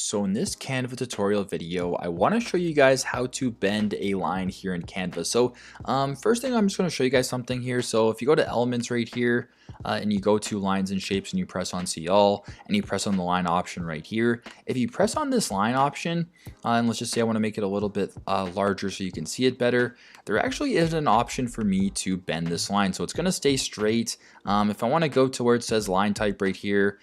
So in this Canva tutorial video, I want to show you guys how to bend a line here in Canva. So first thing, I'm just going to show you guys something here. So if you go to elements right here and you go to lines and shapes and you press on see all and you press on the line option right here. If you press on this line option and let's just say I want to make it a little bit larger so you can see it better, there actually is an option for me to bend this line. So it's going to stay straight. If I want to go to where it says line type right here,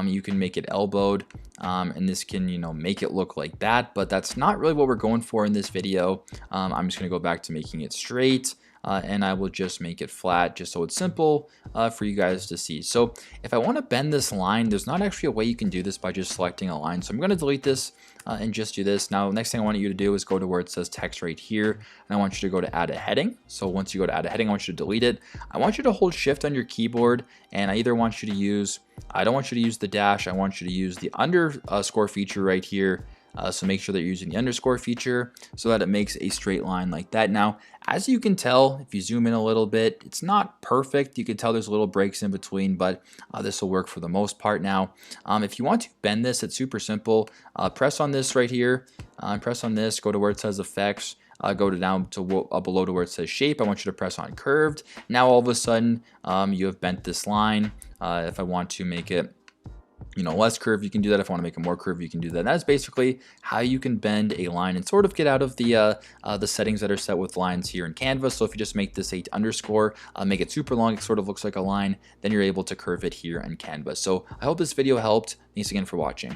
you can make it elbowed. And this can, make it look like that, but that's not really what we're going for in this video. I'm just going to go back to making it straight. And I will just make it flat just so it's simple for you guys to see. So if I want to bend this line, there's not actually a way you can do this by just selecting a line. So I'm going to delete this and just do this. Now, next thing I want you to do is go to where it says text right here. And I want you to go to add a heading. So once you go to add a heading, I want you to delete it. I want you to hold shift on your keyboard. And I either want you to use, I don't want you to use the dash. I want you to use the underscore feature right here. So make sure that you're using the underscore feature so that it makes a straight line like that. Now, as you can tell, if you zoom in a little bit, it's not perfect. You can tell there's little breaks in between, but this will work for the most part. Now, if you want to bend this, it's super simple. Press on this right here, press on this, go to where it says effects. Go to down to below to where it says shape. I want you to press on curved. Now all of a sudden you have bent this line. If I want to make it less curved, you can do that. If I want to make it more curved, you can do that. That's basically how you can bend a line and sort of get out of the settings that are set with lines here in Canva. So if you just make this a underscore, make it super long, it sort of looks like a line, then you're able to curve it here in Canva. So I hope this video helped. Thanks again for watching.